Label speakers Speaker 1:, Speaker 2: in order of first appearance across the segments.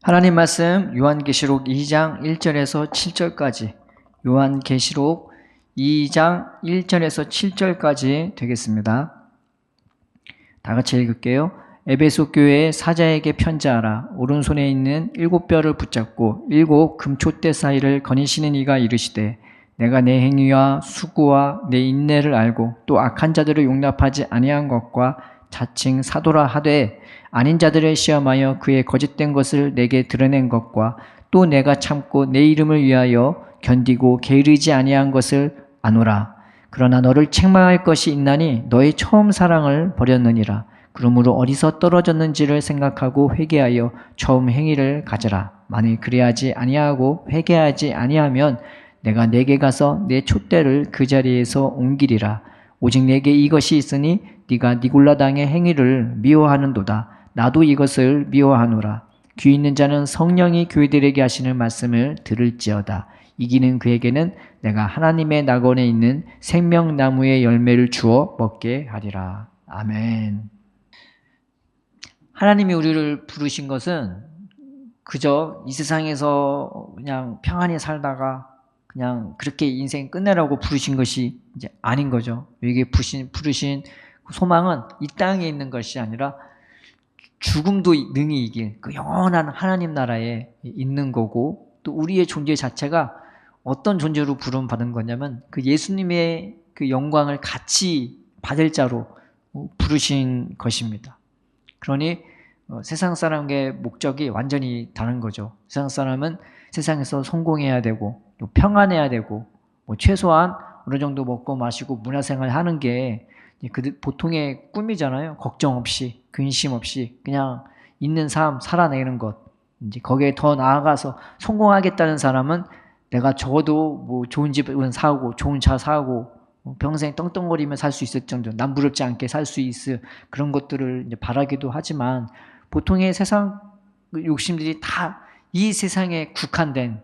Speaker 1: 하나님 말씀 요한계시록 2장 1절에서 7절까지, 요한계시록 2장 1절에서 7절까지 되겠습니다. 다 같이 읽을게요. 에베소 교회의 사자에게 편지하라. 오른손에 있는 7뼈를 붙잡고 7 금촛대 사이를 거니시는 이가 이르시되, 내가 내 행위와 수고와 내 인내를 알고 또 악한 자들을 용납하지 아니한 것과 자칭 사도라 하되 아닌 자들을 시험하여 그의 거짓된 것을 내게 드러낸 것과 또 내가 참고 내 이름을 위하여 견디고 게으르지 아니한 것을 아노라. 그러나 너를 책망할 것이 있나니 너의 처음 사랑을 버렸느니라. 그러므로 어디서 떨어졌는지를 생각하고 회개하여 처음 행위를 가져라. 만일 그리하지 아니하고 회개하지 아니하면 내가 내게 가서 내 촛대를 그 자리에서 옮기리라. 오직 내게 이것이 있으니 네가 니골라당의 행위를 미워하는도다. 나도 이것을 미워하노라. 귀 있는 자는 성령이 교회들에게 하시는 말씀을 들을지어다. 이기는 그에게는 내가 하나님의 낙원에 있는 생명나무의 열매를 주어 먹게 하리라. 아멘. 하나님이 우리를 부르신 것은 그저 이 세상에서 그냥 평안히 살다가 그냥 그렇게 인생 끝내라고 부르신 것이 이제 아닌 거죠. 여기에 부르신 소망은 이 땅에 있는 것이 아니라 죽음도 능히 이길 그 영원한 하나님 나라에 있는 거고, 또 우리의 존재 자체가 어떤 존재로 부름받은 거냐면 그 예수님의 그 영광을 같이 받을 자로 부르신 것입니다. 그러니 세상 사람의 목적이 완전히 다른 거죠. 세상 사람은 세상에서 성공해야 되고 또 평안해야 되고 최소한 어느 정도 먹고 마시고 문화생활 하는 게 그 보통의 꿈이잖아요. 걱정 없이, 근심 없이 그냥 있는 삶 살아내는 것. 이제 거기에 더 나아가서 성공하겠다는 사람은 내가 적어도 뭐 좋은 집은 사고 좋은 차 사고 평생 떵떵거리며 살 수 있을 정도, 남부럽지 않게 살 수 있을 그런 것들을 이제 바라기도 하지만, 보통의 세상 욕심들이 다 이 세상에 국한된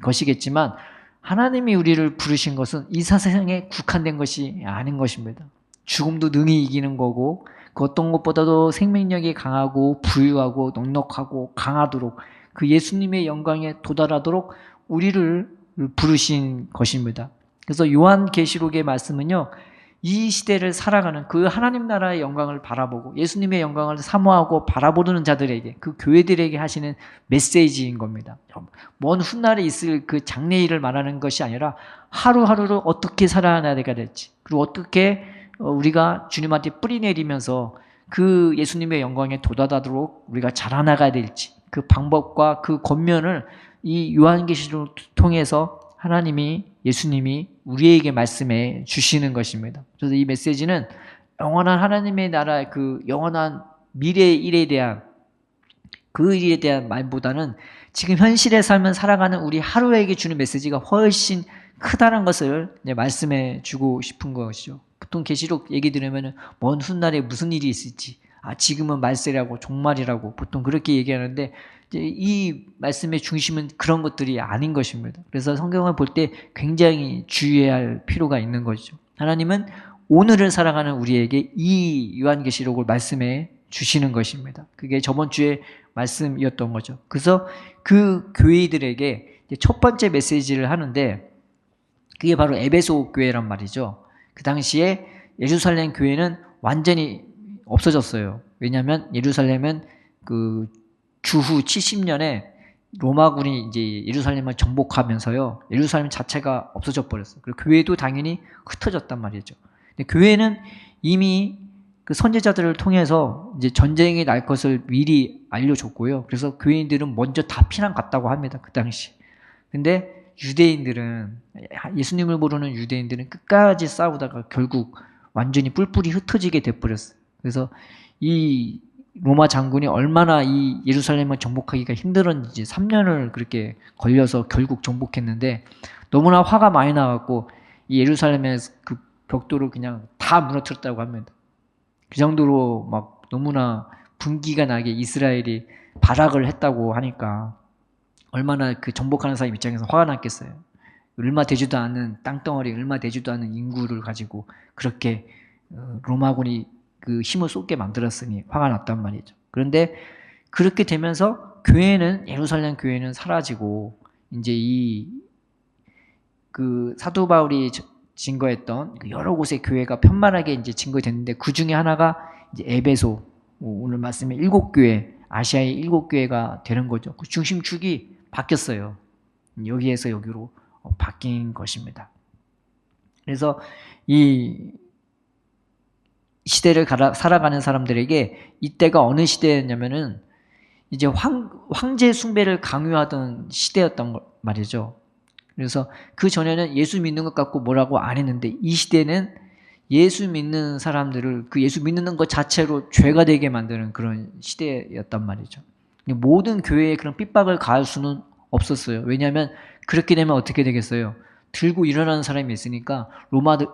Speaker 1: 것이겠지만 하나님이 우리를 부르신 것은 이 세상에 국한된 것이 아닌 것입니다. 죽음도 능히 이기는 거고 그 어떤 것보다도 생명력이 강하고 부유하고 넉넉하고 강하도록 그 예수님의 영광에 도달하도록 우리를 부르신 것입니다. 그래서 요한계시록의 말씀은요, 이 시대를 살아가는 그 하나님 나라의 영광을 바라보고 예수님의 영광을 사모하고 바라보는 자들에게, 그 교회들에게 하시는 메시지인 겁니다. 먼 훗날에 있을 그 장래일을 말하는 것이 아니라 하루하루를 어떻게 살아가야 될지, 그리고 어떻게 우리가 주님한테 뿌리 내리면서 그 예수님의 영광에 도달하도록 우리가 자라나가야 될지, 그 방법과 그 권면을 이 요한계시록을 통해서 하나님이, 예수님이 우리에게 말씀해 주시는 것입니다. 그래서 이 메시지는 영원한 하나님의 나라, 그 영원한 미래의 일에 대한, 그 일에 대한 말보다는 지금 현실의 삶을 살아가는 우리 하루에게 주는 메시지가 훨씬 크다는 것을 말씀해 주고 싶은 것이죠. 보통 계시록 얘기 들으면 먼 훗날에 무슨 일이 있을지, 지금은 말세라고 종말이라고 보통 그렇게 얘기하는데, 이 말씀의 중심은 그런 것들이 아닌 것입니다. 그래서 성경을 볼 때 굉장히 주의해야 할 필요가 있는 것이죠. 하나님은 오늘을 살아가는 우리에게 이 요한계시록을 말씀해 주시는 것입니다. 그게 저번 주에 말씀이었던 거죠. 그래서 그 교회들에게 첫 번째 메시지를 하는데, 그게 바로 에베소 교회란 말이죠. 그 당시에 예루살렘 교회는 완전히 없어졌어요. 왜냐하면 예루살렘은 그 주후 70년에 로마군이 이제 예루살렘을 정복하면서요, 예루살렘 자체가 없어져 버렸어요. 그리고 교회도 당연히 흩어졌단 말이죠. 근데 교회는 이미 그 선지자들을 통해서 이제 전쟁이 날 것을 미리 알려줬고요. 그래서 교인들은 먼저 다 피난 갔다고 합니다. 그 당시. 근데 유대인들은, 예수님을 모르는 유대인들은 끝까지 싸우다가 결국 완전히 뿔뿔이 흩어지게 돼버렸어요. 그래서 이 로마 장군이 얼마나 이 예루살렘을 정복하기가 힘들었는지 3년을 그렇게 걸려서 결국 정복했는데, 너무나 화가 많이 나갖고 이 예루살렘의 그 벽돌을 그냥 다 무너뜨렸다고 합니다. 그 정도로 막 너무나 분기가 나게 이스라엘이 발악을 했다고 하니까 얼마나 그 정복하는 사람 입장에서 화가 났겠어요. 얼마 되지도 않은 땅덩어리, 얼마 되지도 않은 인구를 가지고 그렇게 로마군이 그 힘을 쏟게 만들었으니 화가 났단 말이죠. 그런데 그렇게 되면서 교회는 예루살렘 교회는 사라지고 이제 그 사도 바울이 증거했던 여러 곳의 교회가 편만하게 이제 증거됐는데 그 중에 하나가 이제 에베소, 오늘 말씀에 7교회, 아시아의 7교회가 되는 거죠. 그 중심축이 바뀌었어요. 여기에서 여기로 바뀐 것입니다. 그래서 이 시대를 살아가는 사람들에게 이때가 어느 시대였냐면은 이제 황제 숭배를 강요하던 시대였던 말이죠. 그래서 그 전에는 예수 믿는 것 같고 뭐라고 안 했는데 이 시대는 예수 믿는 사람들을 그 예수 믿는 것 자체로 죄가 되게 만드는 그런 시대였단 말이죠. 모든 교회에 그런 핍박을 가할 수는 없었어요. 왜냐하면 그렇게 되면 어떻게 되겠어요? 들고 일어나는 사람이 있으니까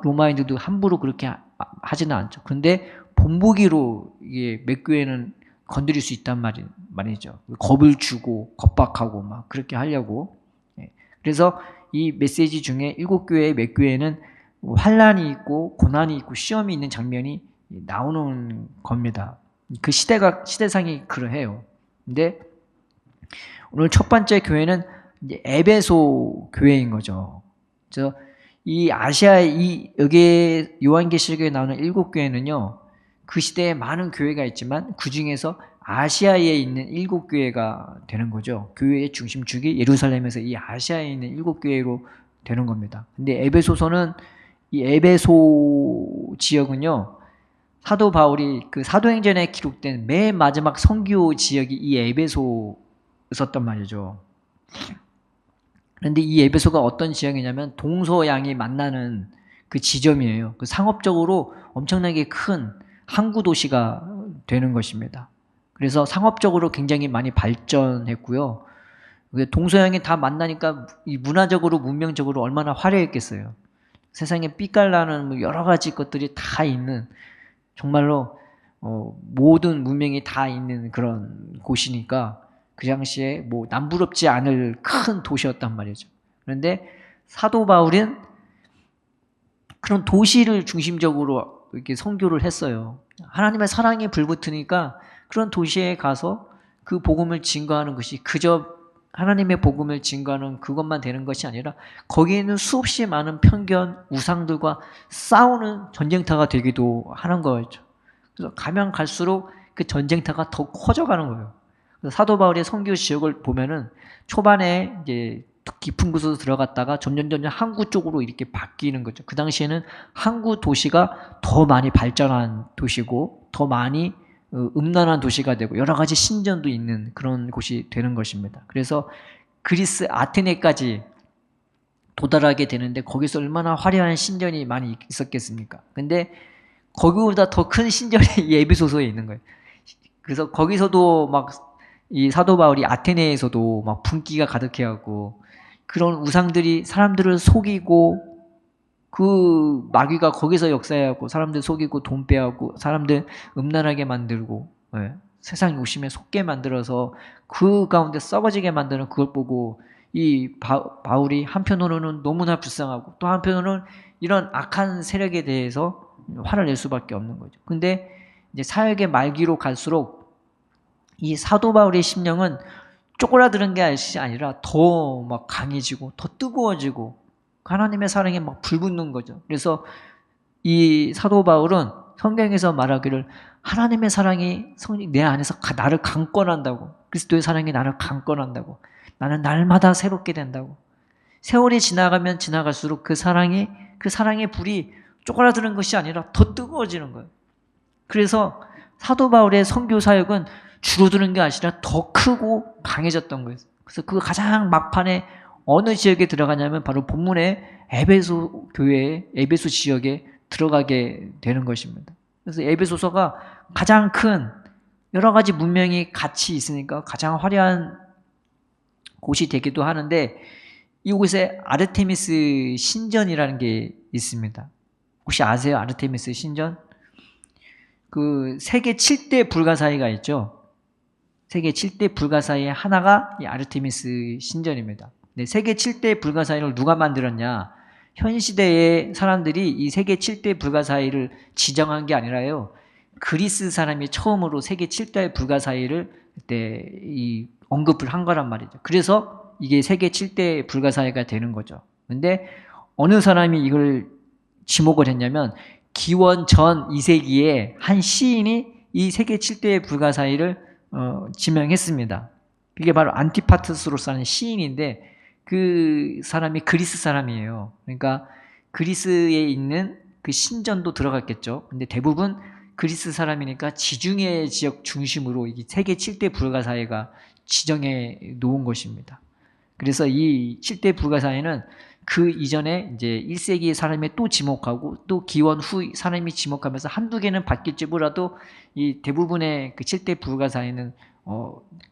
Speaker 1: 로마인들도 함부로 그렇게 하지는 않죠. 근데 본보기로 이게 몇 교회는 건드릴 수 있단 말이죠. 겁을 주고 겁박하고 막 그렇게 하려고. 그래서 이 메시지 중에 7교회의 몇 교회는 환란이 있고 고난이 있고 시험이 있는 장면이 나오는 겁니다. 그 시대상이 그러해요. 근데 오늘 첫 번째 교회는 이제 에베소 교회인 거죠. 그래서 이 아시아의 여기 요한계시록에 나오는 7교회는요. 그 시대에 많은 교회가 있지만 그 중에서 아시아에 있는 7교회가 되는 거죠. 교회의 중심축이 예루살렘에서 이 아시아에 있는 7교회로 되는 겁니다. 근데 에베소서는 이 에베소 지역은요. 사도 바울이 그 사도행전에 기록된 맨 마지막 선교 지역이 이 에베소였었단 말이죠. 그런데 이 에베소가 어떤 지역이냐면 동서양이 만나는 그 지점이에요. 그 상업적으로 엄청나게 큰 항구 도시가 되는 것입니다. 그래서 상업적으로 굉장히 많이 발전했고요. 동서양이 다 만나니까 이 문화적으로 문명적으로 얼마나 화려했겠어요. 세상에 삐깔나는 여러 가지 것들이 다 있는 정말로 모든 문명이 다 있는 그런 곳이니까 그 당시에 뭐 남부럽지 않을 큰 도시였단 말이죠. 그런데 사도 바울은 그런 도시를 중심적으로 이렇게 선교를 했어요. 하나님의 사랑이 불붙으니까 그런 도시에 가서 그 복음을 증거하는 것이 그저 하나님의 복음을 증거하는 그것만 되는 것이 아니라 거기에는 수없이 많은 편견, 우상들과 싸우는 전쟁터가 되기도 하는 거죠. 그래서 가면 갈수록 그 전쟁터가 더 커져가는 거예요. 사도 바울의 선교 지역을 보면은 초반에 이제 깊은 곳으로 들어갔다가 점점 항구 쪽으로 이렇게 바뀌는 거죠. 그 당시에는 항구 도시가 더 많이 발전한 도시고 더 많이 음란한 도시가 되고 여러 가지 신전도 있는 그런 곳이 되는 것입니다. 그래서 그리스 아테네까지 도달하게 되는데 거기서 얼마나 화려한 신전이 많이 있었겠습니까? 근데 거기보다 더 큰 신전이 에베소서에 있는 거예요. 그래서 거기서도 막 이 사도 바울이 아테네에서도 막 분기가 가득해하고 그런 우상들이 사람들을 속이고 그 마귀가 거기서 역사해하고 사람들 속이고 돈 빼하고 사람들 음란하게 만들고 세상 욕심에 속게 만들어서 그 가운데 썩어지게 만드는 그걸 보고 이 바울이 한편으로는 너무나 불쌍하고 또 한편으로는 이런 악한 세력에 대해서 화를 낼 수밖에 없는 거죠. 근데 이제 사역의 말기로 갈수록 이 사도 바울의 심령은 쪼그라드는 게 아니라 더 막 강해지고 더 뜨거워지고 하나님의 사랑에 막 불붙는 거죠. 그래서 이 사도 바울은 성경에서 말하기를 하나님의 사랑이 내 안에서 나를 강권한다고, 그리스도의 사랑이 나를 강권한다고, 나는 날마다 새롭게 된다고. 세월이 지나가면 지나갈수록 그 사랑의 불이 쪼그라드는 것이 아니라 더 뜨거워지는 거예요. 그래서 사도 바울의 선교 사역은 줄어드는 게 아니라 더 크고 강해졌던 거예요. 그래서 그 가장 막판에 어느 지역에 들어가냐면 바로 본문의 에베소 교회, 에베소 지역에 들어가게 되는 것입니다. 그래서 에베소서가 가장 큰 여러 가지 문명이 같이 있으니까 가장 화려한 곳이 되기도 하는데 이곳에 아르테미스 신전이라는 게 있습니다. 혹시 아세요? 아르테미스 신전? 그 세계 7대 불가사의가 있죠. 세계 7대 불가사의 하나가 이 아르테미스 신전입니다. 네, 세계 7대 불가사의를 누가 만들었냐? 현 시대의 사람들이 이 세계 7대 불가사의를 지정한 게 아니라요. 그리스 사람이 처음으로 세계 7대 불가사의를 그때 이 언급을 한 거란 말이죠. 그래서 이게 세계 7대 불가사의가 되는 거죠. 근데 어느 사람이 이걸 지목을 했냐면 기원 전 2세기에 한 시인이 이 세계 7대 불가사의를 지명했습니다. 그게 바로 안티파트스로서는 시인인데 그 사람이 그리스 사람이에요. 그러니까 그리스에 있는 그 신전도 들어갔겠죠. 근데 대부분 그리스 사람이니까 지중해 지역 중심으로 이 세계 7대 불가사의가 지정해 놓은 것입니다. 그래서 이 7대 불가사의는 그 이전에 이제 1세기 사람이 또 지목하고 또 기원 후 사람이 지목하면서 한두 개는 바뀔지 몰라도 이 대부분의 그 7대 불가사의는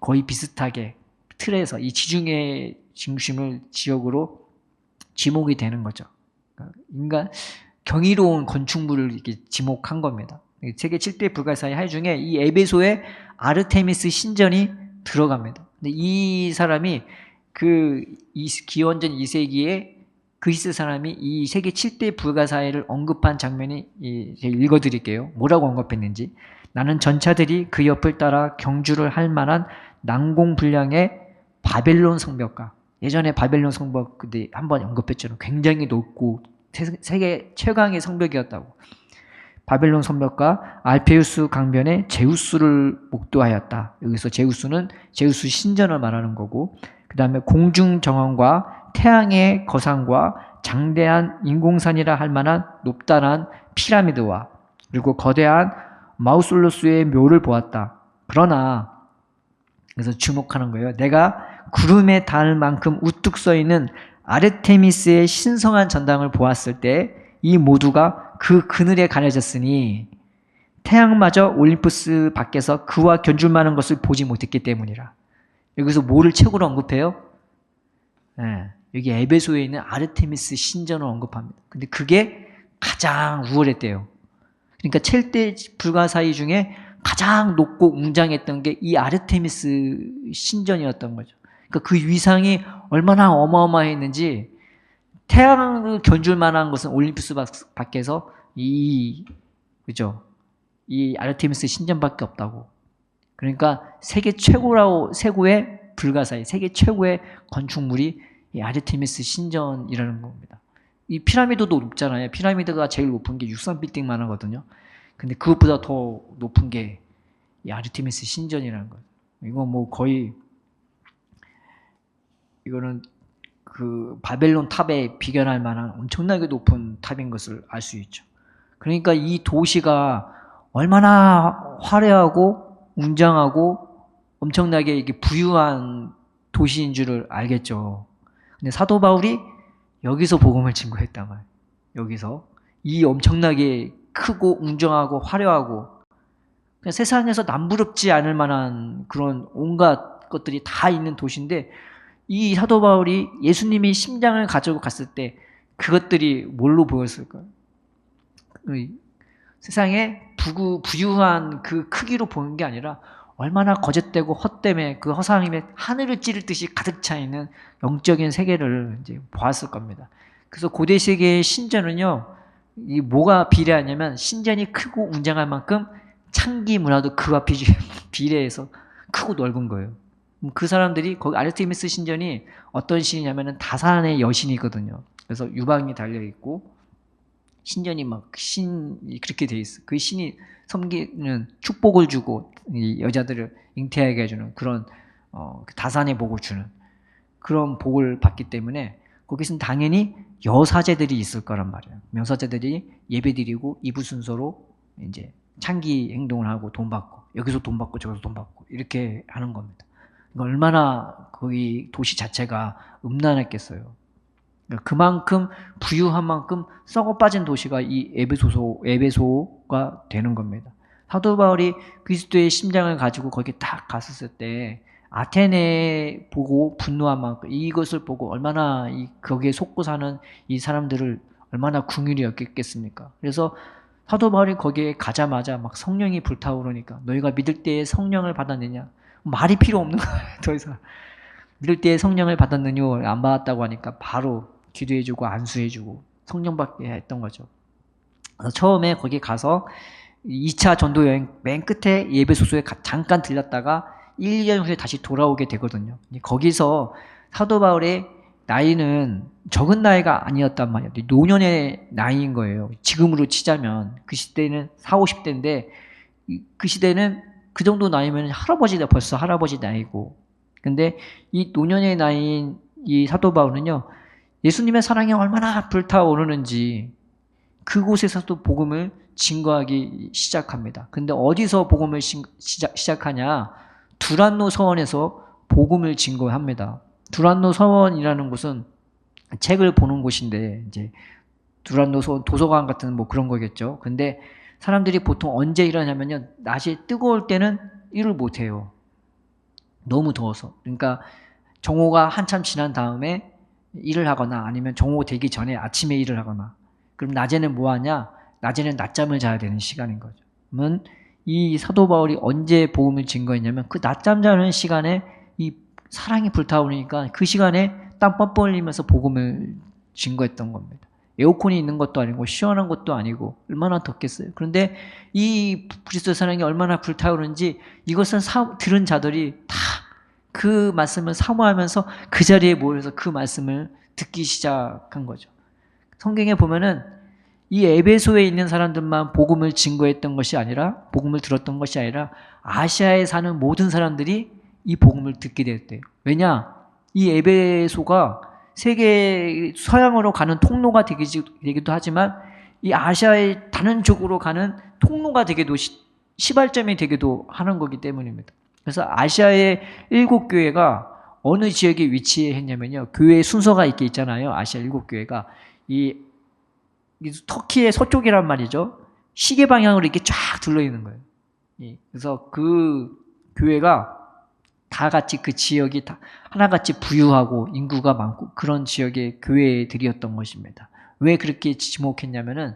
Speaker 1: 거의 비슷하게 틀에서 이 지중해 중심을 지역으로 지목이 되는 거죠. 인간 경이로운 건축물을 이렇게 지목한 겁니다. 세계 7대 불가사의 할 중에 이 에베소에 아르테미스 신전이 들어갑니다. 근데 이 사람이 기원전 2세기에 그리스 사람이 이 세계 7대 불가사의를 언급한 장면이 제가 읽어드릴게요. 뭐라고 언급했는지. 나는 전차들이 그 옆을 따라 경주를 할 만한 난공불량의 바벨론 성벽과 예전에 바벨론 성벽 그때 한번 언급했잖아요. 굉장히 높고 세계 최강의 성벽이었다고. 바벨론 성벽과 알페우스 강변에 제우스를 목도하였다. 여기서 제우스는 제우스 신전을 말하는 거고, 그 다음에 공중 정원과 태양의 거상과 장대한 인공산이라 할 만한 높다란 피라미드와 그리고 거대한 마우솔로스의 묘를 보았다. 그러나 그래서 주목하는 거예요. 내가 구름에 닿을 만큼 우뚝 서 있는 아르테미스의 신성한 전당을 보았을 때 이 모두가 그 그늘에 가려졌으니 태양마저 올림푸스 밖에서 그와 견줄 만한 것을 보지 못했기 때문이라. 여기서 뭐를 최고로 언급해요? 여기 에베소에 있는 아르테미스 신전을 언급합니다. 근데 그게 가장 우월했대요. 그러니까 7대 불가사의 중에 가장 높고 웅장했던 게 이 아르테미스 신전이었던 거죠. 그러니까 그 위상이 얼마나 어마어마했는지 태양을 견줄 만한 것은 올림푸스 밖에서 그죠? 이 아르테미스 신전밖에 없다고. 그러니까 세계 최고의 불가사의, 세계 최고의 건축물이 이 아르테미스 신전이라는 겁니다. 이 피라미드도 높잖아요. 피라미드가 제일 높은 게 63빌딩만 하거든요. 근데 그것보다 더 높은 게 이 아르테미스 신전이라는 거예요. 이거 뭐 거의 이거는 그 바벨론 탑에 비견할 만한 엄청나게 높은 탑인 것을 알 수 있죠. 그러니까 이 도시가 얼마나 화려하고 웅장하고 엄청나게 이게 부유한 도시인 줄을 알겠죠. 근데 사도 바울이 여기서 복음을 증거했단 말이에요. 여기서 이 엄청나게 크고 웅장하고 화려하고 그냥 세상에서 남부럽지 않을 만한 그런 온갖 것들이 다 있는 도시인데 이 사도 바울이 예수님이 심장을 가지고 갔을 때 그것들이 뭘로 보였을까요? 세상에 부유한 그 크기로 보는 게 아니라 얼마나 거짓되고 헛됨에 그 허상임에 하늘을 찌를 듯이 가득 차 있는 영적인 세계를 이제 보았을 겁니다. 그래서 고대 세계의 신전은요, 이 뭐가 비례하냐면 신전이 크고 웅장할 만큼 창기 문화도 그와 비례해서 크고 넓은 거예요. 그 사람들이 거기 아르테미스 신전이 어떤 신이냐면은 다산의 여신이거든요. 그래서 유방이 달려 있고 신전이 막 그렇게 돼 있어. 그 신이 섬기는 축복을 주고 이 여자들을 잉태하게 해주는 그런 다산의 복을 주는 그런 복을 받기 때문에 거기서는 당연히 여사제들이 있을 거란 말이에요. 여사제들이 예배드리고 이부 순서로 이제 창기 행동을 하고 돈 받고 여기서 돈 받고 저기서 돈 받고 이렇게 하는 겁니다. 얼마나 거기 도시 자체가 음란했겠어요. 그만큼 부유한 만큼 썩어 빠진 도시가 이 에베소가 되는 겁니다. 사도 바울이 그리스도의 심장을 가지고 거기 딱 갔었을 때 아테네 보고 분노한 만큼 이것을 보고 얼마나 거기에 속고 사는 이 사람들을 얼마나 긍휼히 여겼겠습니까? 그래서 사도 바울이 거기에 가자마자 막 성령이 불타오르니까 너희가 믿을 때에 성령을 받았느냐? 말이 필요 없는 거예요. 더 이상. 믿을 때에 성령을 받았느냐 안 받았다고 하니까 바로 기도해주고 안수해주고 성령 받게 했던 거죠. 그래서 처음에 거기 가서 2차 전도 여행 맨 끝에 에베소서에 잠깐 들렸다가 1, 2년 후에 다시 돌아오게 되거든요. 거기서 사도 바울의 나이는 적은 나이가 아니었단 말이에요. 노년의 나이인 거예요. 지금으로 치자면 그 시대는 40, 50대인데 그 시대는 그 정도 나이면 할아버지다, 벌써 할아버지 나이고. 근데 이 노년의 나이인 이 사도 바울은요, 예수님의 사랑이 얼마나 불타오르는지 그곳에서도 복음을 증거하기 시작합니다. 근데 어디서 복음을 시작하냐? 두란노 서원에서 복음을 증거합니다. 두란노 서원이라는 곳은 책을 보는 곳인데, 이제 두란노 서원 도서관 같은 뭐 그런 거겠죠. 근데 사람들이 보통 언제 일하냐면요, 낮이 뜨거울 때는 일을 못 해요. 너무 더워서. 그러니까 정오가 한참 지난 다음에 일을 하거나 아니면 정오 되기 전에 아침에 일을 하거나. 그럼 낮에는 뭐 하냐? 낮에는 낮잠을 자야 되는 시간인 거죠. 그러면 이 사도 바울이 언제 복음을 증거했냐면 그 낮잠 자는 시간에 이 사랑이 불타오르니까 그 시간에 땀 뻘뻘 흘리면서 복음을 증거했던 겁니다. 에어컨이 있는 것도 아니고 시원한 것도 아니고 얼마나 덥겠어요. 그런데 이 그리스도 사랑이 얼마나 불타오르는지 이것은 들은 자들이 다 그 말씀을 사모하면서 그 자리에 모여서 그 말씀을 듣기 시작한 거죠. 성경에 보면은 이 에베소에 있는 사람들만 복음을 증거했던 것이 아니라, 복음을 들었던 것이 아니라 아시아에 사는 모든 사람들이 이 복음을 듣게 됐대요. 왜냐? 이 에베소가 세계 서양으로 가는 통로가 되기도 하지만 이 아시아의 다른 쪽으로 가는 통로가 되기도, 시발점이 되기도 하는 거기 때문입니다. 그래서 아시아의 7교회가 어느 지역에 위치했냐면요, 교회 순서가 이렇게 있잖아요. 아시아 7교회가 이 터키의 서쪽이란 말이죠. 시계 방향으로 이렇게 쫙 둘러있는 거예요. 그래서 그 교회가 다 같이 그 지역이 다 하나같이 부유하고 인구가 많고 그런 지역의 교회들이었던 것입니다. 왜 그렇게 지목했냐면은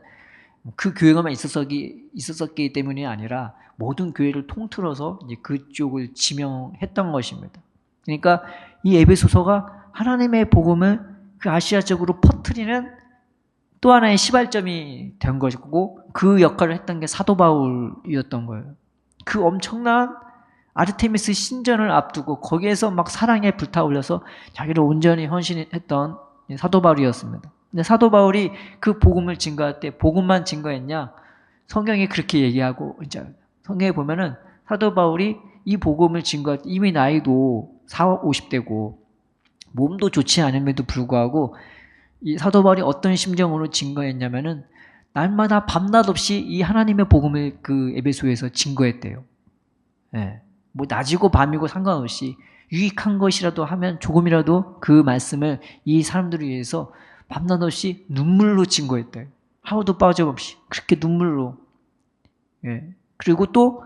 Speaker 1: 그 교회가만 있었기 때문이 아니라 모든 교회를 통틀어서 이제 그쪽을 지명했던 것입니다. 그러니까 이 에베소서가 하나님의 복음을 그 아시아적으로 퍼뜨리는 또 하나의 시발점이 된 것이고 그 역할을 했던 게 사도 바울이었던 거예요. 그 엄청난 아르테미스 신전을 앞두고 거기에서 막 사랑에 불타올려서 자기를 온전히 헌신했던 사도 바울이었습니다. 근데 사도 바울이 그 복음을 증거할 때 복음만 증거했냐? 성경이 그렇게 얘기하고, 이제 성경에 보면은 사도 바울이 이 복음을 증거할 때 이미 나이도 40, 50대고 몸도 좋지 않음에도 불구하고 이 사도 바울이 어떤 심정으로 증거했냐면은 날마다 밤낮 없이 이 하나님의 복음을 그 에베소에서 증거했대요. 예. 뭐 낮이고 밤이고 상관없이 유익한 것이라도 하면 조금이라도 그 말씀을 이 사람들을 위해서 밤낮 없이 눈물로 증거했대요. 하루도 빠짐없이 그렇게 눈물로. 예. 그리고 또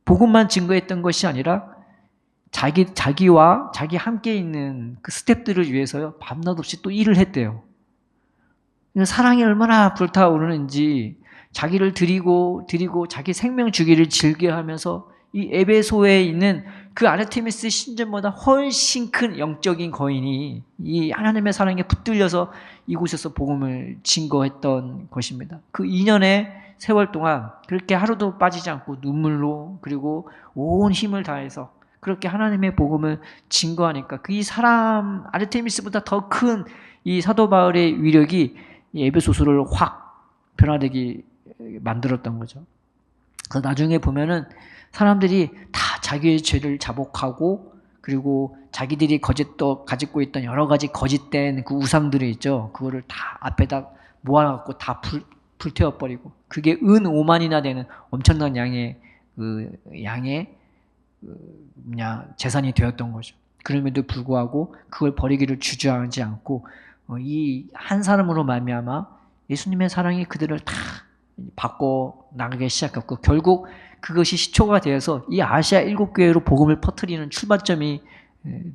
Speaker 1: 복음만 증거했던 것이 아니라 자기와 자기 함께 있는 그 스태프들을 위해서요, 밤낮 없이 또 일을 했대요. 사랑이 얼마나 불타오르는지 자기를 드리고 자기 생명 주기를 즐겨하면서 이 에베소에 있는 그 아르테미스 신전보다 훨씬 큰 영적인 거인이 이 하나님의 사랑에 붙들려서 이곳에서 복음을 증거했던 것입니다. 그 2년의 세월 동안 그렇게 하루도 빠지지 않고 눈물로 그리고 온 힘을 다해서 그렇게 하나님의 복음을 증거하니까 그 이 사람 아르테미스보다 더 큰 이 사도 바울의 위력이 이 에베소서를 확 변화되게 만들었던 거죠. 그래서 나중에 보면은 사람들이 다 자기의 죄를 자복하고 그리고 자기들이 가지고 있던 여러 가지 거짓된 그 우상들이 있죠. 그거를 다 앞에다 모아갖고 다 불태워버리고 그게 은 5만이나 되는 엄청난 양의 재산이 되었던 거죠. 그럼에도 불구하고 그걸 버리기를 주저하지 않고 이 한 사람으로 말미암아 예수님의 사랑이 그들을 다 바꿔 나가기 시작했고 결국 그것이 시초가 되어서 이 아시아 7교회로 복음을 퍼뜨리는 출발점이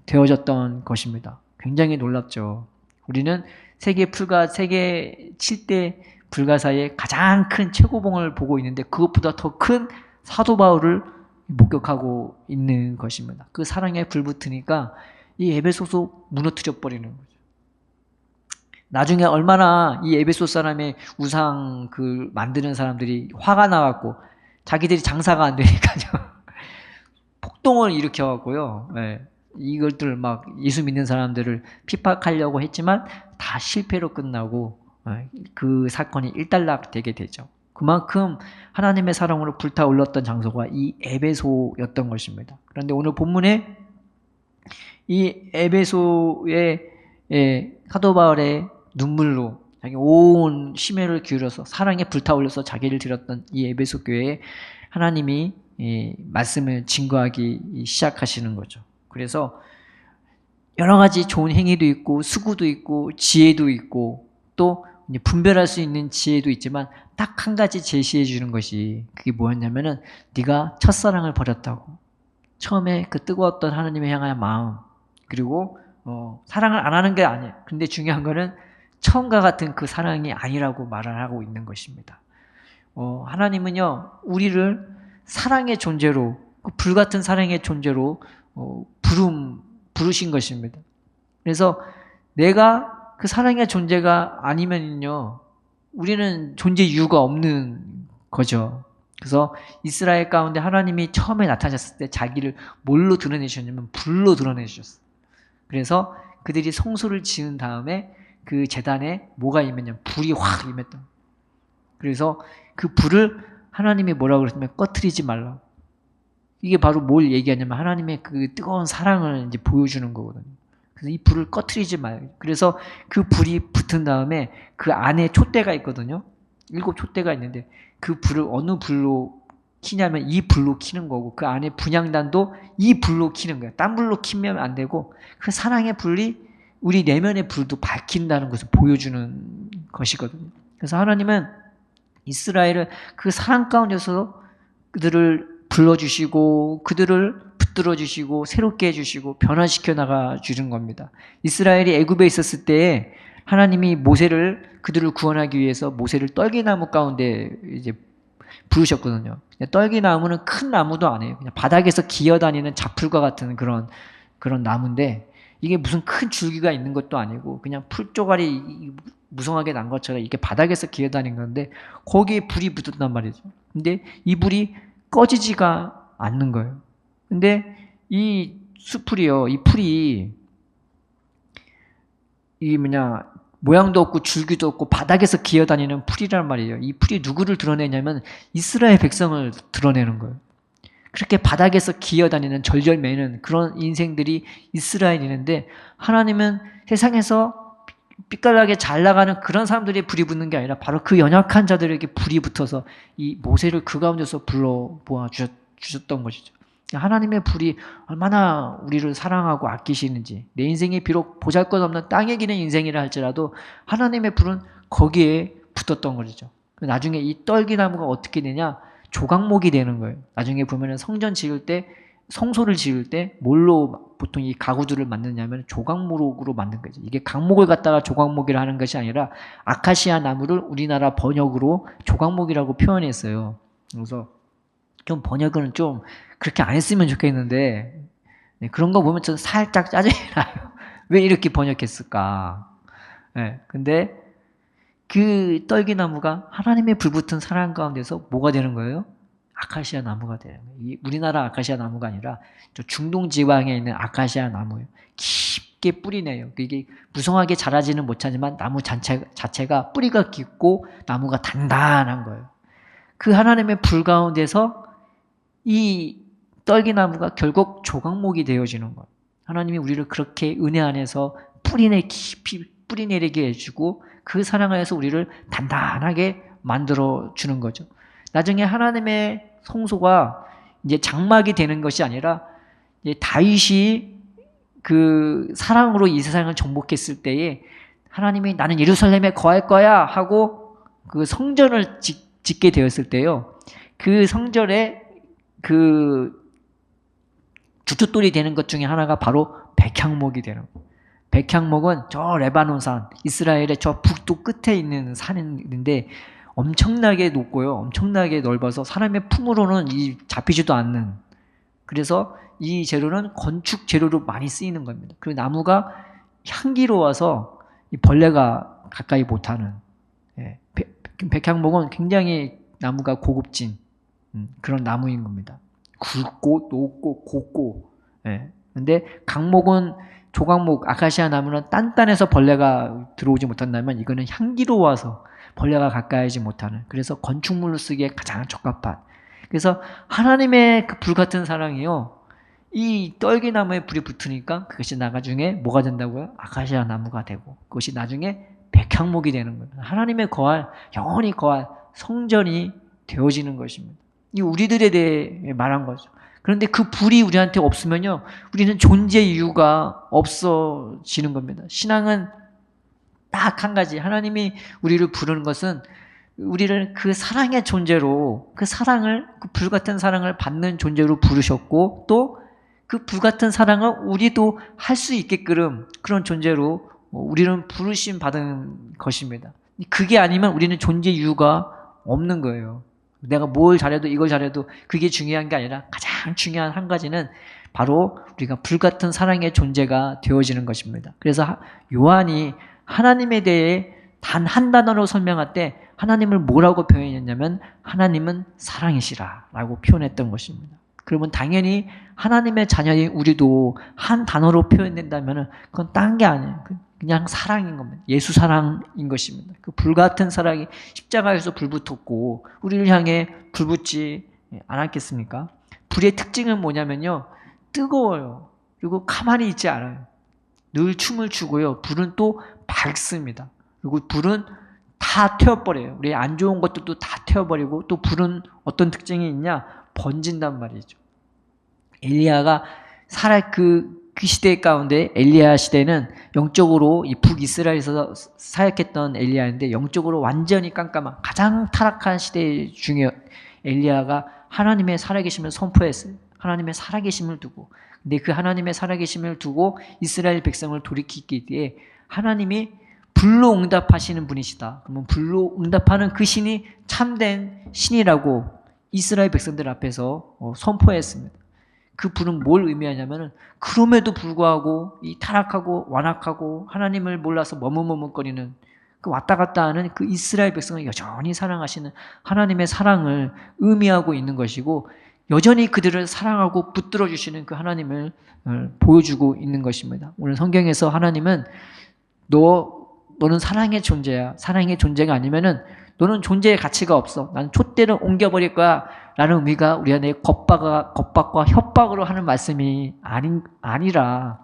Speaker 1: 되어졌던 것입니다. 굉장히 놀랍죠. 우리는 세계 7대 불가사의 가장 큰 최고봉을 보고 있는데 그것보다 더 큰 사도 바울을 목격하고 있는 것입니다. 그 사랑에 불붙으니까 이 에베소서 무너뜨려 버리는 거죠. 나중에 얼마나 이 에베소 사람의 우상 만드는 사람들이 화가 나갖고 자기들이 장사가 안 되니까요. 폭동을 일으켜갖고요. 예, 이것들 막 예수 믿는 사람들을 핍박하려고 했지만 다 실패로 끝나고 그 사건이 일단락되게 되죠. 그만큼 하나님의 사랑으로 불타올랐던 장소가 이 에베소였던 것입니다. 그런데 오늘 본문에 이 에베소의 사도 바울의 눈물로 자기 온 심혈을 기울여서 사랑에 불타올려서 자기를 드렸던 이 에베소 교회에 하나님이 말씀을 증거하기 시작하시는 거죠. 그래서 여러 가지 좋은 행위도 있고 수고도 있고 지혜도 있고 또 분별할 수 있는 지혜도 있지만 딱 한 가지 제시해 주는 것이 그게 뭐였냐면은 네가 첫사랑을 버렸다고. 처음에 그 뜨거웠던 하나님을 향한 마음 그리고 사랑을 안 하는 게 아니에요. 근데 중요한 거는 처음과 같은 그 사랑이 아니라고 말을 하고 있는 것입니다. 하나님은요 우리를 사랑의 존재로 그 불같은 사랑의 존재로 부르신 것입니다. 그래서 내가 그 사랑의 존재가 아니면요 우리는 존재 이유가 없는 거죠. 그래서 이스라엘 가운데 하나님이 처음에 나타나셨을 때 자기를 뭘로 드러내셨냐면 불로 드러내셨어요. 그래서 그들이 성소를 지은 다음에 그 제단에 뭐가 임했냐면 불이 확 임했던. 그래서 그 불을 하나님이 뭐라고 그랬냐면 꺼트리지 말라. 이게 바로 뭘 얘기하냐면 하나님의 그 뜨거운 사랑을 이제 보여주는 거거든요. 그래서 이 불을 꺼트리지 말라. 그래서 그 불이 붙은 다음에 그 안에 촛대가 있거든요. 7 촛대가 있는데 그 불을 어느 불로 키냐면 이 불로 키는 거고 그 안에 분향단도 이 불로 키는 거예요. 딴 불로 키면 안 되고 그 사랑의 불이 우리 내면의 불도 밝힌다는 것을 보여주는 것이거든요. 그래서 하나님은 이스라엘을 그 사랑 가운데서 그들을 불러주시고 그들을 붙들어 주시고 새롭게 해주시고 변화시켜 나가 주는 겁니다. 이스라엘이 애굽에 있었을 때에 하나님이 모세를 그들을 구원하기 위해서 모세를 떨기나무 가운데 이제 부르셨거든요. 떨기나무는 큰 나무도 아니에요. 그냥 바닥에서 기어다니는 자풀과 같은 그런 나무인데 이게 무슨 큰 줄기가 있는 것도 아니고 그냥 풀조가리 무성하게 난 것처럼 이게 바닥에서 기어다니는 건데 거기에 불이 붙었단 말이죠. 근데 이 불이 꺼지지가 않는 거예요. 근데 이 수풀이요, 이 풀이 이 모양도 없고 줄기도 없고 바닥에서 기어다니는 풀이란 말이에요. 이 풀이 누구를 드러내냐면 이스라엘 백성을 드러내는 거예요. 그렇게 바닥에서 기어다니는 절절매는 그런 인생들이 이스라엘이는데 하나님은 세상에서 삐깔나게 잘 나가는 그런 사람들이 불이 붙는 게 아니라 바로 그 연약한 자들에게 불이 붙어서 이 모세를 그 가운데서 불러 모아 주셨던 것이죠. 하나님의 불이 얼마나 우리를 사랑하고 아끼시는지 내 인생이 비록 보잘것없는 땅에 기는 인생이라 할지라도 하나님의 불은 거기에 붙었던 것이죠. 나중에 이 떨기나무가 어떻게 되냐 조각목이 되는 거예요. 나중에 보면은 성전 지을 때 성소를 지을 때 뭘로 보통 이 가구들을 만드냐면 조각목으로 만든 거죠. 이게 강목을 갖다가 조각목이라 하는 것이 아니라 아카시아 나무를 우리나라 번역으로 조각목이라고 표현했어요. 그래서 좀 번역은 좀 그렇게 안 했으면 좋겠는데 그런 거 보면 좀 살짝 짜증이 나요. 왜 이렇게 번역했을까? 근데 그 떨기나무가 하나님의 불붙은 사랑 가운데서 뭐가 되는 거예요? 아카시아 나무가 되는 거예요. 우리나라 아카시아 나무가 아니라 저 중동 지방에 있는 아카시아 나무예요. 깊게 뿌리내요. 이게 무성하게 자라지는 못하지만 나무 자체가 뿌리가 깊고 나무가 단단한 거예요. 그 하나님의 불 가운데서 이 떨기나무가 결국 조각목이 되어지는 거예요. 하나님이 우리를 그렇게 은혜 안에서 깊이 뿌리내리게 해주고 그 사랑 안에서 우리를 단단하게 만들어 주는 거죠. 나중에 하나님의 성소가 이제 장막이 되는 것이 아니라 이제 다윗이 그 사랑으로 이 세상을 정복했을 때에 하나님이 나는 예루살렘에 거할 거야 하고 그 성전을 짓게 되었을 때요. 그 성전에 그 주춧돌이 되는 것 중에 하나가 바로 백향목이 되는 거예요. 백향목은 저 레바논산, 이스라엘의 저 북도 끝에 있는 산인데 엄청나게 높고요. 엄청나게 넓어서 사람의 품으로는 잡히지도 않는. 그래서 이 재료는 건축 재료로 많이 쓰이는 겁니다. 그리고 나무가 향기로워서 벌레가 가까이 못하는. 백향목은 굉장히 나무가 고급진 그런 나무인 겁니다. 굵고 높고 곱고. 예. 근데 강목은 조각목 아카시아 나무는 단단해서 벌레가 들어오지 못한다면 이거는 향기로워서 벌레가 가까이 하지 못하는, 그래서 건축물로 쓰기에 가장 적합한. 그래서 하나님의 그 불같은 사랑이요, 이 떨기나무에 불이 붙으니까 그것이 나중에 뭐가 된다고요? 아카시아 나무가 되고, 그것이 나중에 백향목이 되는 거예요. 하나님의 거할, 영원히 거할 성전이 되어지는 것입니다. 이 우리들에 대해 말한 거죠. 그런데 그 불이 우리한테 없으면요, 우리는 존재 이유가 없어지는 겁니다. 신앙은 딱 한 가지, 하나님이 우리를 부르는 것은 우리를 그 사랑의 존재로, 그 사랑을, 그 불같은 사랑을 받는 존재로 부르셨고, 또 그 불같은 사랑을 우리도 할 수 있게끔 그런 존재로 우리는 부르심 받은 것입니다. 그게 아니면 우리는 존재 이유가 없는 거예요. 내가 뭘 잘해도 이걸 잘해도 그게 중요한 게 아니라 가장 중요한 한 가지는 바로 우리가 불같은 사랑의 존재가 되어지는 것입니다. 그래서 요한이 하나님에 대해 단 한 단어로 설명할 때 하나님을 뭐라고 표현했냐면 하나님은 사랑이시라 라고 표현했던 것입니다. 그러면 당연히 하나님의 자녀인 우리도 한 단어로 표현된다면 그건 딴 게 아니에요. 그냥 사랑인 겁니다. 예수 사랑인 것입니다. 그 불같은 사랑이 십자가에서 불 붙었고 우리를 향해 불 붙지 않았겠습니까? 불의 특징은 뭐냐면요, 뜨거워요. 그리고 가만히 있지 않아요. 늘 춤을 추고요. 불은 또 밝습니다. 그리고 불은 다 태워버려요. 우리 안 좋은 것들도 다 태워버리고, 또 불은 어떤 특징이 있냐? 번진단 말이죠. 엘리야가 그 시대 가운데, 엘리야 시대는 영적으로 이 북이스라엘에서 사역했던 엘리야인데 영적으로 완전히 깜깜한 가장 타락한 시대 중에 엘리야가 하나님의 살아계심을 선포했어요. 하나님의 살아계심을 두고. 근데 그 하나님의 살아계심을 두고 이스라엘 백성을 돌이키기 위해 하나님이 불로 응답하시는 분이시다. 그러면 불로 응답하는 그 신이 참된 신이라고 이스라엘 백성들 앞에서 선포했습니다. 그 불은 뭘 의미하냐면은 그럼에도 불구하고 이 타락하고 완악하고 하나님을 몰라서 머뭇머뭇거리는 그 왔다 갔다 하는 그 이스라엘 백성을 여전히 사랑하시는 하나님의 사랑을 의미하고 있는 것이고, 여전히 그들을 사랑하고 붙들어 주시는 그 하나님을 보여주고 있는 것입니다. 오늘 성경에서 하나님은 너는 사랑의 존재야. 사랑의 존재가 아니면은 너는 존재의 가치가 없어. 난 촛대를 옮겨버릴 거야. 라는 의미가 우리 안에 겁박과 협박으로 하는 말씀이 아니라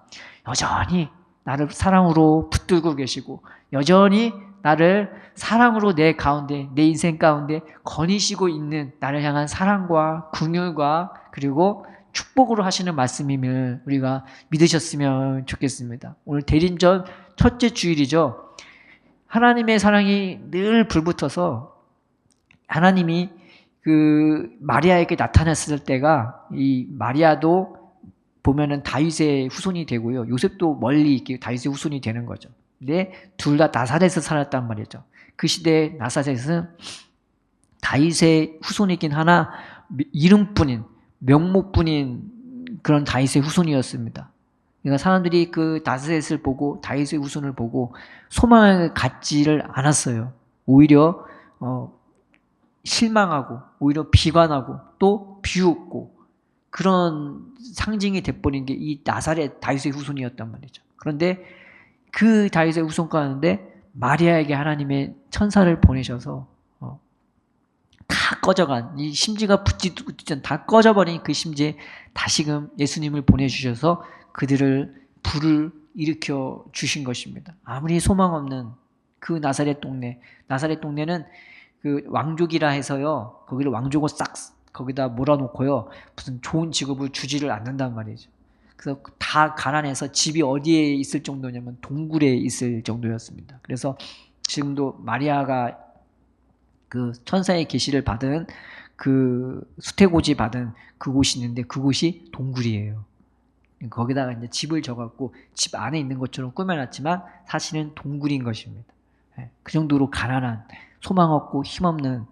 Speaker 1: 여전히 나를 사랑으로 붙들고 계시고 여전히 나를 사랑으로 내 가운데, 내 인생 가운데 거니시고 있는 나를 향한 사랑과 긍휼과 그리고 축복으로 하시는 말씀임을 우리가 믿으셨으면 좋겠습니다. 오늘 대림절 첫째 주일이죠. 하나님의 사랑이 늘 불붙어서 하나님이 그 마리아에게 나타났을 때가, 이 마리아도 보면은 다윗의 후손이 되고요, 요셉도 멀리 있게 다윗의 후손이 되는 거죠. 근데 둘 다 나사렛에서 살았단 말이죠. 그 시대에 나사렛은 다윗의 후손이긴 하나 이름뿐인, 명목뿐인 그런 다윗의 후손이었습니다. 그러니까 사람들이 그 나사렛을 보고 다윗의 후손을 보고 소망을 갖지를 않았어요. 오히려 실망하고 오히려 비관하고 또 비웃고 그런 상징이 돼버린 게 이 나사렛 다윗의 후손이었단 말이죠. 그런데 그 다윗의 후손 가운데 마리아에게 하나님의 천사를 보내셔서 다 꺼져간, 이 심지가 붙지도 다 꺼져버린 그 심지에 다시금 예수님을 보내주셔서 그들을 불을 일으켜 주신 것입니다. 아무리 소망 없는 그 나사렛 동네는 그 왕족이라 해서요, 거기를 왕족을 싹 거기다 몰아놓고요, 무슨 좋은 직업을 주지를 않는단 말이죠. 그래서 다 가난해서 집이 어디에 있을 정도냐면 동굴에 있을 정도였습니다. 그래서 지금도 마리아가 그 천사의 계시를 받은 그 수태고지 받은 그곳이 있는데 그곳이 동굴이에요. 거기다가 이제 집을 져갖고 집 안에 있는 것처럼 꾸며놨지만 사실은 동굴인 것입니다. 그 정도로 가난한, 소망 없고 힘없는,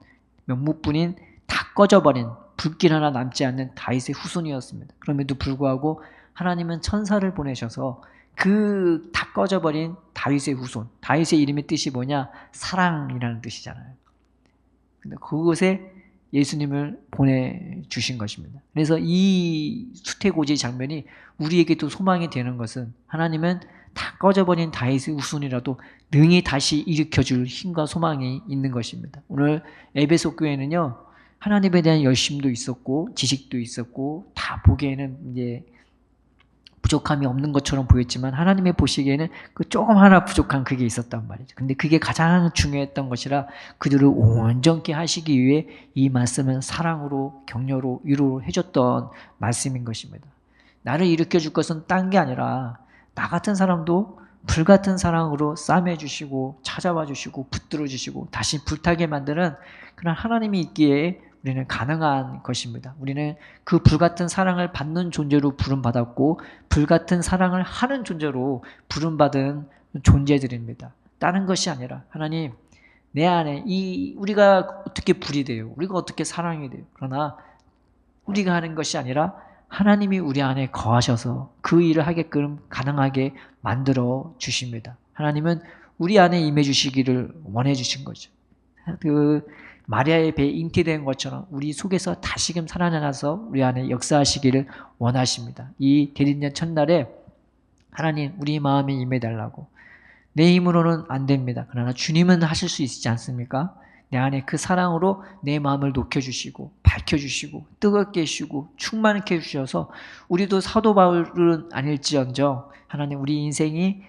Speaker 1: 명목뿐인 다 꺼져버린, 불길 하나 남지 않는 다윗의 후손이었습니다. 그럼에도 불구하고 하나님은 천사를 보내셔서 그 다 꺼져버린 다윗의 후손, 다윗의 이름의 뜻이 뭐냐? 사랑이라는 뜻이잖아요. 근데 그곳에 예수님을 보내주신 것입니다. 그래서 이 수태고지 장면이 우리에게도 소망이 되는 것은 하나님은 다 꺼져버린 다윗의 후손이라도 능히 다시 일으켜줄 힘과 소망이 있는 것입니다. 오늘 에베소 교회는요, 하나님에 대한 열심도 있었고 지식도 있었고 다 보기에는 이제 부족함이 없는 것처럼 보였지만 하나님의 보시기에는 그 조금 하나 부족한 그게 있었단 말이죠. 근데 그게 가장 중요했던 것이라 그들을 온전케 하시기 위해 이 말씀은 사랑으로 격려로 위로로 해줬던 말씀인 것입니다. 나를 일으켜줄 것은 딴 게 아니라 나 같은 사람도 불같은 사랑으로 싸매 주시고 찾아와 주시고 붙들어 주시고 다시 불타게 만드는 그런 하나님이 있기에 우리는 가능한 것입니다. 우리는 그 불같은 사랑을 받는 존재로 부름받았고 불같은 사랑을 하는 존재로 부름받은 존재들입니다. 다른 것이 아니라 하나님 내 안에 우리가 어떻게 불이 돼요? 우리가 어떻게 사랑이 돼요? 그러나 우리가 하는 것이 아니라 하나님이 우리 안에 거하셔서 그 일을 하게끔 가능하게 만들어 주십니다. 하나님은 우리 안에 임해 주시기를 원해 주신 거죠. 그 마리아의 배에 잉태된 것처럼 우리 속에서 다시금 살아나서 우리 안에 역사하시기를 원하십니다. 이 대리년 첫날에 하나님 우리 마음에 임해달라고. 내 힘으로는 안 됩니다. 그러나 주님은 하실 수 있지 않습니까? 내 안에 그 사랑으로 내 마음을 녹여주시고 밝혀주시고 뜨겁게 해주시고 충만케 해주셔서 우리도 사도 바울은 아닐지언정 하나님 우리 인생이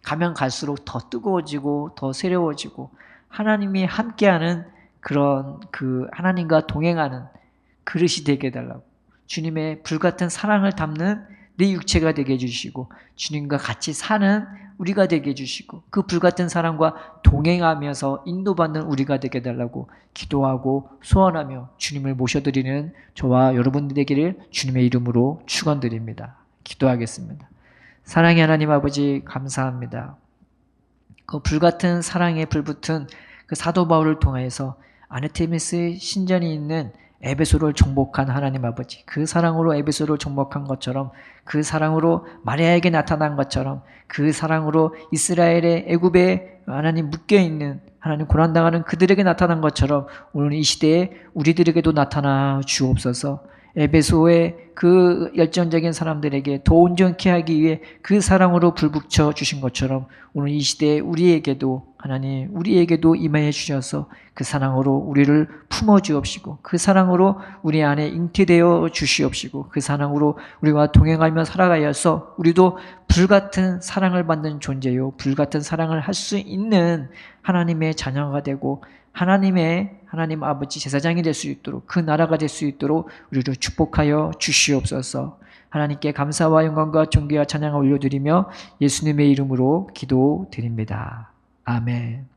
Speaker 1: 가면 갈수록 더 뜨거워지고 더 새로워지고 하나님이 함께하는 그런 그 하나님과 동행하는 그릇이 되게 해달라고. 주님의 불같은 사랑을 담는 내 육체가 되게 해주시고 주님과 같이 사는 우리가 되게 해주시고 그 불같은 사랑과 동행하면서 인도받는 우리가 되게 해달라고 기도하고 소원하며 주님을 모셔드리는 저와 여러분들 되기를 주님의 이름으로 축원드립니다. 기도하겠습니다. 사랑의 하나님 아버지 감사합니다. 그 불같은 사랑에 불붙은 그 사도 바울을 통해서 아르테미스의 신전이 있는 에베소를 정복한 하나님 아버지, 그 사랑으로 에베소를 정복한 것처럼 그 사랑으로 마리아에게 나타난 것처럼 그 사랑으로 이스라엘의 애굽에 하나님 묶여있는 하나님 고난당하는 그들에게 나타난 것처럼 오늘 이 시대에 우리들에게도 나타나 주옵소서. 에베소의 그 열정적인 사람들에게 더 온전케 하기 위해 그 사랑으로 불붙여 주신 것처럼 오늘 이 시대에 우리에게도 하나님 우리에게도 임하여 주셔서 그 사랑으로 우리를 품어 주옵시고 그 사랑으로 우리 안에 잉태되어 주시옵시고 그 사랑으로 우리와 동행하며 살아가여서 우리도 불같은 사랑을 받는 존재요 불같은 사랑을 할 수 있는 하나님의 자녀가 되고 하나님 아버지 제사장이 될 수 있도록 그 나라가 될 수 있도록 우리를 축복하여 주시옵소서. 하나님께 감사와 영광과 존귀와 찬양을 올려드리며 예수님의 이름으로 기도드립니다. 아멘.